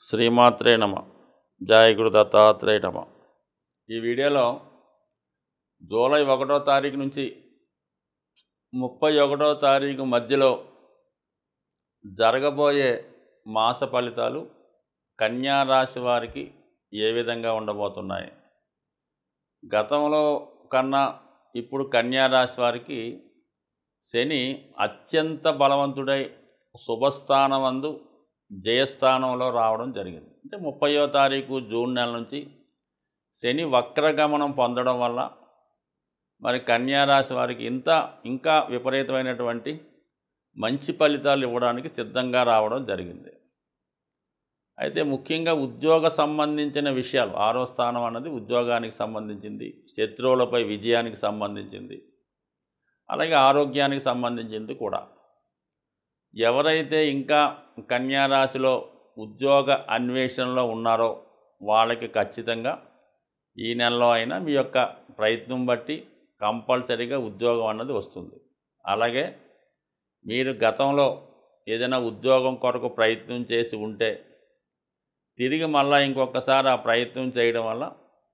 శ్రీమాత్రే నమ. జయ గురు దత్తాత్రేయ నమ. ఈ వీడియోలో జూలై 1వ తారీఖు నుంచి 31వ తారీఖు మధ్యలో జరగబోయే మాస ఫలితాలు కన్యా రాశి వారికి ఏ విధంగా ఉండబోతున్నాయి. గతంలో కన్నా ఇప్పుడు కన్యా రాశి వారికి శని అత్యంత బలవంతుడై శుభస్థానమందు జయస్థానంలో రావడం జరిగింది. అంటే 30వ తారీఖు జూన్ నెల నుంచి శని వక్రగమనం పొందడం వల్ల మరి కన్యా రాశి వారికి ఇంకా విపరీతమైనటువంటి మంచి ఫలితాలు ఇవ్వడానికి సిద్ధంగా రావడం జరిగింది. అయితే ముఖ్యంగా ఉద్యోగ సంబంధించిన విషయాలు, 6వ స్థానం అన్నది ఉద్యోగానికి సంబంధించింది, శత్రువులపై విజయానికి సంబంధించింది, అలాగే ఆరోగ్యానికి సంబంధించింది కూడా. ఎవరైతే ఇంకా కన్యా రాశిలో ఉద్యోగ అన్వేషణలో ఉన్నారో వాళ్ళకి ఖచ్చితంగా ఈ నెలలో అయినా మీ యొక్క ప్రయత్నం బట్టి కంపల్సరీగా ఉద్యోగం అన్నది వస్తుంది. అలాగే మీరు గతంలో ఏదైనా ఉద్యోగం కొరకు ప్రయత్నం చేసి ఉంటే తిరిగి మళ్ళీ ఇంకొకసారి ఆ ప్రయత్నం చేయడం వల్ల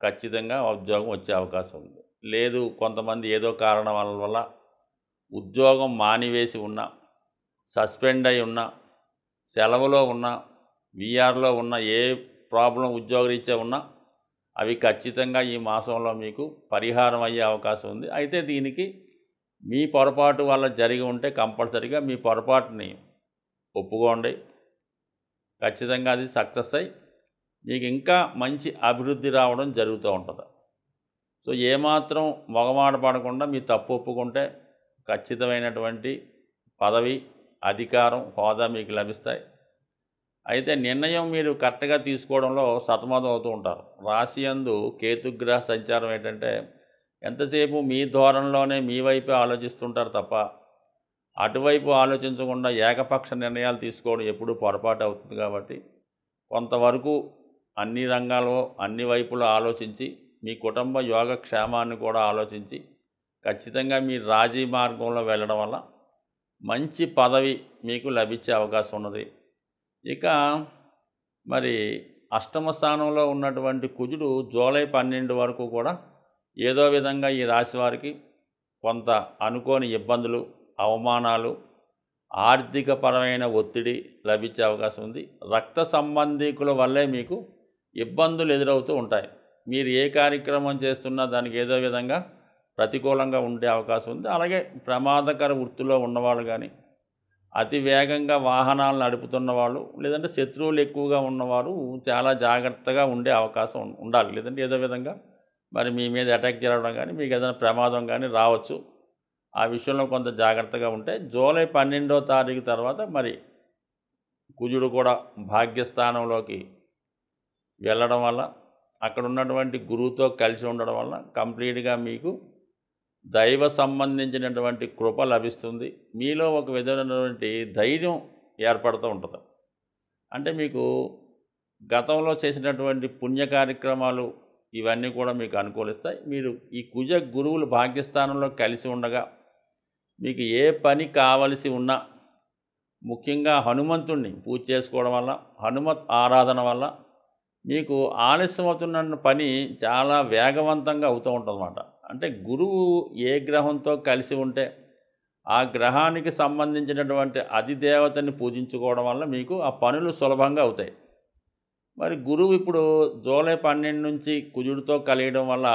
ఖచ్చితంగా ఉద్యోగం వచ్చే అవకాశం ఉంది. లేదు, కొంతమంది ఏదో కారణం వల్ల ఉద్యోగం మానివేసి ఉన్నా, సస్పెండ్ అయి ఉన్నా, సెలవులో ఉన్నా, వీఆర్లో ఉన్న, ఏ ప్రాబ్లం ఉద్యోగరీత్యా ఉన్నా అవి ఖచ్చితంగా ఈ మాసంలో మీకు పరిహారం అయ్యే అవకాశం ఉంది. అయితే దీనికి మీ పొరపాటు వల్ల జరిగి ఉంటే కంపల్సరీగా మీ పొరపాటుని ఒప్పుకోండి. ఖచ్చితంగా అది సక్సెస్ అయ్యి మీకు ఇంకా మంచి అభివృద్ధి రావడం జరుగుతూ ఉంటుంది. సో ఏమాత్రం మొగమాట పడకుండా మీ తప్పు ఒప్పుకుంటే ఖచ్చితమైనటువంటి పదవి, అధికారం, హోదా మీకు లభిస్తాయి. అయితే నిర్ణయం మీరు కరెక్ట్గా తీసుకోవడంలో సతమతం అవుతూ ఉంటారు. రాశి యందు కేతుగ్రహ సంచారం ఏంటంటే ఎంతసేపు మీ ధోరణిలోనే మీ వైపే ఆలోచిస్తుంటారు తప్ప అటువైపు ఆలోచించకుండా ఏకపక్ష నిర్ణయాలు తీసుకోవడం ఎప్పుడూ పొరపాటు అవుతుంది. కాబట్టి కొంతవరకు అన్ని రంగాల్లో అన్ని వైపులో ఆలోచించి మీ కుటుంబ యోగక్షేమాన్ని కూడా ఆలోచించి ఖచ్చితంగా మీరు రాజీ మార్గంలో వెళ్ళడం వల్ల మంచి పదవి మీకు లభించే అవకాశం ఉన్నది. ఇక మరి అష్టమ స్థానంలో ఉన్నటువంటి కుజుడు జూలై 12 వరకు కూడా ఏదో విధంగా ఈ రాశి వారికి కొంత అనుకోని ఇబ్బందులు, అవమానాలు, ఆర్థికపరమైన ఒత్తిడి లభించే అవకాశం ఉంది. రక్త సంబంధీకుల వల్లే మీకు ఇబ్బందులు ఎదురవుతూ ఉంటాయి. మీరు ఏ కార్యక్రమం చేస్తున్నా దానికి ఏదో విధంగా ప్రతికూలంగా ఉండే అవకాశం ఉంది. అలాగే ప్రమాదకర వృత్తిలో ఉన్నవాళ్ళు కానీ, అతి వేగంగా వాహనాలు నడుపుతున్న వాళ్ళు, లేదంటే శత్రువులు ఎక్కువగా ఉన్నవారు చాలా జాగ్రత్తగా ఉండే అవకాశం ఉండాలి. లేదంటే ఏదో విధంగా మరి మీ మీద అటాక్ జరగడం కానీ, మీకు ఏదైనా ప్రమాదం కానీ రావచ్చు. ఆ విషయంలో కొంత జాగ్రత్తగా ఉంటే జూలై 12వ తారీఖు తర్వాత మరి కుజుడు కూడా భాగ్యస్థానంలోకి వెళ్ళడం వల్ల, అక్కడ ఉన్నటువంటి గురువుతో కలిసి ఉండడం వల్ల కంప్లీట్గా మీకు దైవ సంబంధించినటువంటి కృప లభిస్తుంది. మీలో ఒక విధమైనటువంటి ధైర్యం ఏర్పడుతూ ఉంటుంది. అంటే మీకు గతంలో చేసినటువంటి పుణ్య కార్యక్రమాలు ఇవన్నీ కూడా మీకు అనుకూలిస్తాయి. మీరు ఈ కుజ గురువులు భాగ్యస్థానంలో కలిసి ఉండగా మీకు ఏ పని కావలసి ఉన్నా ముఖ్యంగా హనుమంతుణ్ణి పూజ చేసుకోవడం వల్ల, హనుమత్ ఆరాధన వల్ల మీకు ఆలస్యం అవుతున్న పని చాలా వేగవంతంగా అవుతూ ఉంటుందన్నమాట. అంటే గురువు ఏ గ్రహంతో కలిసి ఉంటే ఆ గ్రహానికి సంబంధించినటువంటి అధిదేవతని పూజించుకోవడం వల్ల మీకు ఆ పనులు సులభంగా అవుతాయి. మరి గురువు ఇప్పుడు జూలై 12 నుంచి కుజుడితో కలియడం వల్ల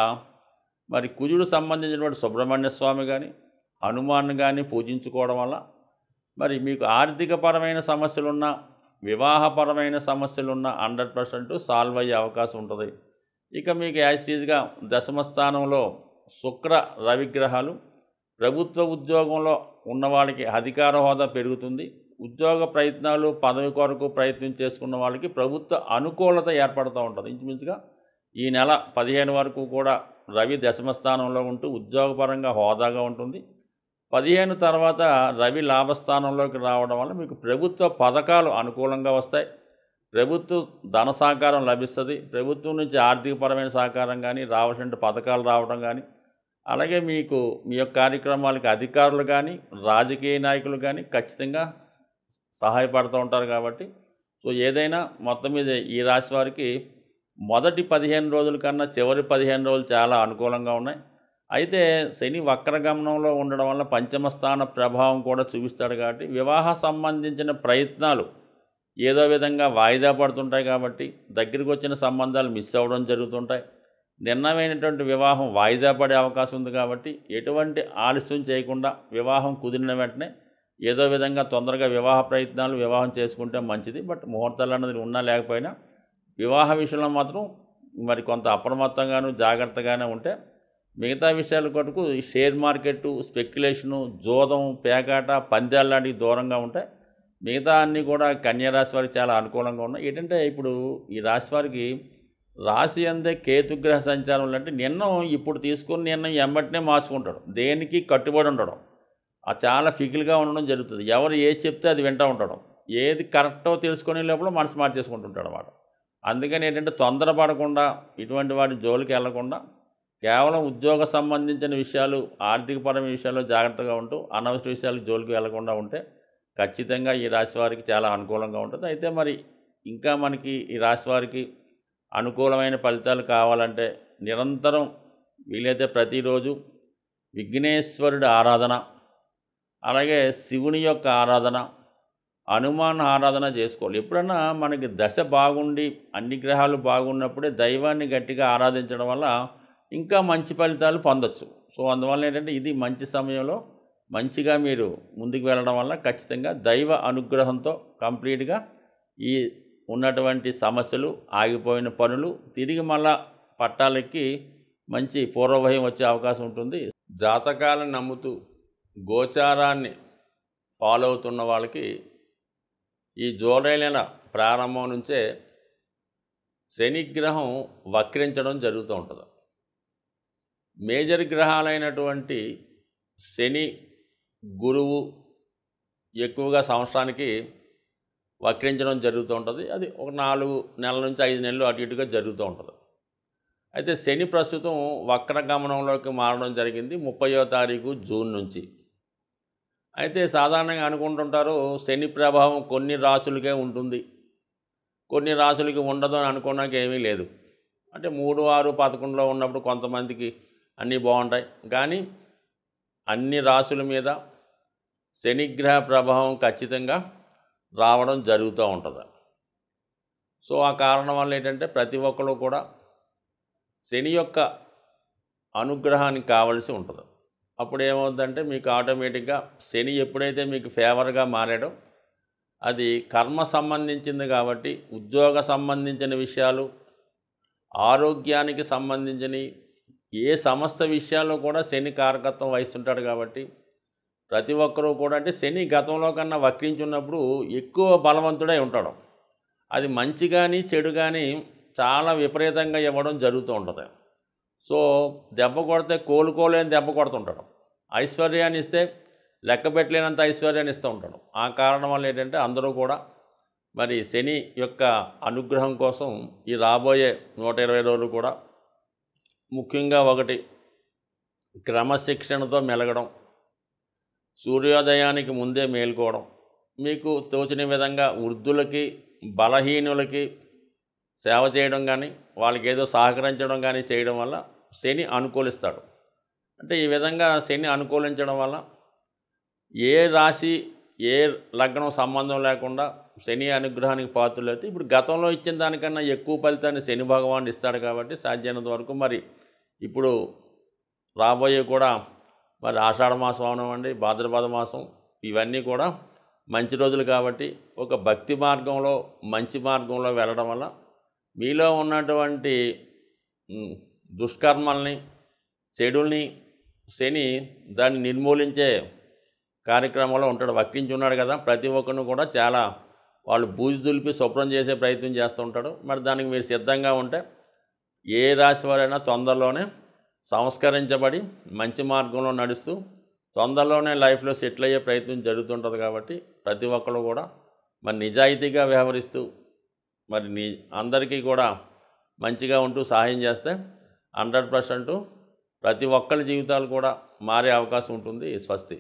మరి కుజుడు సంబంధించినటువంటి సుబ్రహ్మణ్య స్వామి కానీ, హనుమాన్ కానీ పూజించుకోవడం వల్ల మరి మీకు ఆర్థికపరమైన సమస్యలున్నా, వివాహపరమైన సమస్యలున్న 100% సాల్వ్ అయ్యే అవకాశం ఉంటుంది. ఇక మీకు యాజిటీజ్గా దశమ స్థానంలో శుక్ర, రవిగ్రహాలు ప్రభుత్వ ఉద్యోగంలో ఉన్నవాళ్ళకి అధికార హోదా పెరుగుతుంది. ఉద్యోగ ప్రయత్నాలు, పదవి కొరకు ప్రయత్నం చేసుకున్న వాళ్ళకి ప్రభుత్వ అనుకూలత ఏర్పడుతూ ఉంటుంది. ఇంచుమించుగా ఈ నెల 15 వరకు కూడా రవి దశమ స్థానంలో ఉంటూ ఉద్యోగపరంగా హోదాగా ఉంటుంది. 15 తర్వాత రవి లాభస్థానంలోకి రావడం వల్ల మీకు ప్రభుత్వ పథకాలు అనుకూలంగా వస్తాయి. ప్రభుత్వ ధన సహకారం లభిస్తుంది. ప్రభుత్వం నుంచి ఆర్థికపరమైన సహకారం కానీ, రావాల్సిన పథకాలు రావడం కానీ, అలాగే మీకు మీ యొక్క కార్యక్రమాలకి అధికారులు కానీ, రాజకీయ నాయకులు కానీ ఖచ్చితంగా సహాయపడుతూ ఉంటారు. కాబట్టి సో ఏదైనా మొత్తం మీద ఈ రాశి వారికి మొదటి 15 రోజుల కన్నా చివరి 15 రోజులు చాలా అనుకూలంగా ఉన్నాయి. అయితే శని వక్రగమనంలో ఉండడం వల్ల పంచమ స్థాన ప్రభావం కూడా చూపిస్తాడు కాబట్టి వివాహ సంబంధించిన ప్రయత్నాలు ఏదో విధంగా వాయిదా పడుతుంటాయి కాబట్టి దగ్గరికి వచ్చిన సంబంధాలు మిస్ అవ్వడం జరుగుతుంటాయి. నిర్ణయమైనటువంటి వివాహం వాయిదా పడే అవకాశం ఉంది కాబట్టి ఎటువంటి ఆలస్యం చేయకుండా వివాహం కుదిరిన వెంటనే ఏదో విధంగా తొందరగా వివాహ ప్రయత్నాలు వివాహం చేసుకుంటే మంచిది. బట్ ముహూర్తాలు అన్నది ఉన్నా లేకపోయినా వివాహ విషయంలో మాత్రం మరి కొంత అప్రమత్తంగాను జాగ్రత్తగానే ఉంటే మిగతా విషయాల కొరకు ఈ షేర్ మార్కెట్టు, స్పెక్యులేషను, జోదం, పేకాట, పందాలు లాంటివి దూరంగా ఉంటాయి. మిగతా అన్నీ కూడా కన్యా రాశి వారికి చాలా అనుకూలంగా ఉన్నాయి. ఏంటంటే ఇప్పుడు ఈ రాశి వారికి రాశి అందే కేతుగ్రహ సంచారం అంటే నిర్ణయం ఇప్పుడు తీసుకున్న నిర్ణయం ఎమ్మటనే మార్చుకుంటాడు. దేనికి కట్టుబడి ఉండడం, చాలా ఫికిల్గా ఉండడం జరుగుతుంది. ఎవరు ఏది చెప్తే అది వింటూ ఉండడం, ఏది కరెక్టో తెలుసుకునే లోపల మనసు మార్చేసుకుంటుంటాడు అన్నమాట. అందుకని ఏంటంటే తొందరపడకుండా ఇటువంటి వాటి జోలికి వెళ్లకుండా కేవలం ఉద్యోగ సంబంధించిన విషయాలు, ఆర్థికపరమైన విషయాల్లో జాగ్రత్తగా ఉంటూ అనవసర విషయాలకు జోలికి వెళ్లకుండా ఉంటే ఖచ్చితంగా ఈ రాశి వారికి చాలా అనుకూలంగా ఉంటుంది. అయితే మరి ఇంకా మనకి ఈ రాశి వారికి అనుకూలమైన ఫలితాలు కావాలంటే నిరంతరం వీలైతే ప్రతిరోజు విఘ్నేశ్వరుడి ఆరాధన, అలాగే శివుని యొక్క ఆరాధన, హనుమాన్ ఆరాధన చేసుకోవాలి. ఎప్పుడన్నా మనకి దశ బాగుండి అన్ని గ్రహాలు బాగున్నప్పుడే దైవాన్ని గట్టిగా ఆరాధించడం వల్ల ఇంకా మంచి ఫలితాలు పొందొచ్చు. సో అందువల్ల ఏంటంటే ఇది మంచి సమయంలో మంచిగా మీరు ముందుకు వెళ్ళడం వల్ల ఖచ్చితంగా దైవ అనుగ్రహంతో కంప్లీట్గా ఈ ఉన్నటువంటి సమస్యలు, ఆగిపోయిన పనులు తిరిగి మళ్ళా పట్టాలెక్కి మంచి పూర్వభయం వచ్చే అవకాశం ఉంటుంది. జాతకాలను నమ్ముతూ గోచారాన్ని ఫాలో అవుతున్న వాళ్ళకి ఈ జూలై నెల ప్రారంభం నుంచే శనిగ్రహం వక్రించడం జరుగుతూ ఉంటుంది. మేజర్ గ్రహాలైనటువంటి శని, గురువు ఎక్కువగా సంవత్సరానికి వక్రించడం జరుగుతూ ఉంటుంది. అది ఒక 4 నెలల నుంచి 5 నెలలు అటు ఇటుగా జరుగుతూ ఉంటుంది. అయితే శని ప్రస్తుతం వక్రగమనంలోకి మారడం జరిగింది 30వ తారీఖు జూన్ నుంచి. అయితే సాధారణంగా అనుకుంటుంటారు శని ప్రభావం కొన్ని రాశులకే ఉంటుంది, కొన్ని రాశులకి ఉండదు అని అనుకోవడానికి ఏమీ లేదు. అంటే 3, 6, 11లో ఉన్నప్పుడు కొంతమందికి అన్నీ బాగుంటాయి, కానీ అన్ని రాశుల మీద శనిగ్రహ ప్రభావం ఖచ్చితంగా రావడం జరుగుతూ ఉంటుంది. సో ఆ కారణం వల్ల ఏంటంటే ప్రతి ఒక్కరు కూడా శని యొక్క అనుగ్రహానికి కావలసి ఉంటుంది. అప్పుడు ఏమవుతుందంటే మీకు ఆటోమేటిక్గా శని ఎప్పుడైతే మీకు ఫేవర్గా మారాడో అది కర్మ సంబంధించింది కాబట్టి ఉద్యోగ సంబంధించిన విషయాలు, ఆరోగ్యానికి సంబంధించిన ఏ సమస్త విషయాల్లో కూడా శని కారకత్వం వహిస్తుంటాడు. కాబట్టి ప్రతి ఒక్కరూ కూడా అంటే శని గతంలో కన్నా వక్రించున్నప్పుడు ఎక్కువ బలవంతుడై ఉంటాడు. అది మంచి కానీ చెడు కానీ చాలా విపరీతంగా ఇవ్వడం జరుగుతూ ఉంటుంది. సో దెబ్బ కొడితే కోలుకోలేని దెబ్బ కొడుతుంటాడు. ఐశ్వర్యాన్ని ఇస్తే లెక్క పెట్టలేనంత ఐశ్వర్యాన్ని ఇస్తూ ఉంటాడు. ఆ కారణం వల్ల ఏంటంటే అందరూ కూడా మరి శని యొక్క అనుగ్రహం కోసం ఈ రాబోయే 120 రోజులు కూడా ముఖ్యంగా ఒకటి క్రమశిక్షణతో మెలగడం, సూర్యోదయానికి ముందే మేల్కోవడం, మీకు తోచిన విధంగా వృద్ధులకి, బలహీనులకి సేవ చేయడం కానీ వాళ్ళకి ఏదో సహకరించడం కానీ చేయడం వల్ల శని అనుకూలిస్తాడు. అంటే ఈ విధంగా శని అనుకూలించడం వల్ల ఏ రాశి ఏ లగ్నం సంబంధం లేకుండా శని అనుగ్రహానికి పాత్రలైతే ఇప్పుడు గతంలో ఇచ్చిన దానికన్నా ఎక్కువ ఫలితాన్ని శని భగవానుడు ఇస్తాడు. కాబట్టి సాధ్యమైనంత వరకు మరి ఇప్పుడు రాబోయే కూడా మరి ఆషాఢ మాసం అవనివ్వండి, భాద్రపద మాసం, ఇవన్నీ కూడా మంచి రోజులు కాబట్టి ఒక భక్తి మార్గంలో మంచి మార్గంలో వెళ్ళడం వల్ల మీలో ఉన్నటువంటి దుష్కర్మల్ని, చెడుల్ని శని దాన్ని నిర్మూలించే కార్యక్రమంలో ఉంటాడు. వక్రించి ఉన్నాడు కదా, ప్రతి ఒక్కరిని కూడా చాలా వాళ్ళు బూజు దులిపి శుభ్రం చేసే ప్రయత్నం చేస్తూ ఉంటాడు. మరి దానికి మీరు సిద్ధంగా ఉంటే ఏ రాశి వారైనా తొందరలోనే సంస్కరించబడి మంచి మార్గంలో నడుస్తూ తొందరలోనే లైఫ్లో సెటిల్ అయ్యే ప్రయత్నం జరుగుతుంటుంది. కాబట్టి ప్రతి ఒక్కరు కూడా మరి నిజాయితీగా వ్యవహరిస్తూ మరి అందరికీ కూడా మంచిగా ఉంటూ సహాయం చేస్తే 100% ప్రతి ఒక్కరి జీవితాలు కూడా మారే అవకాశం ఉంటుంది. స్వస్తి.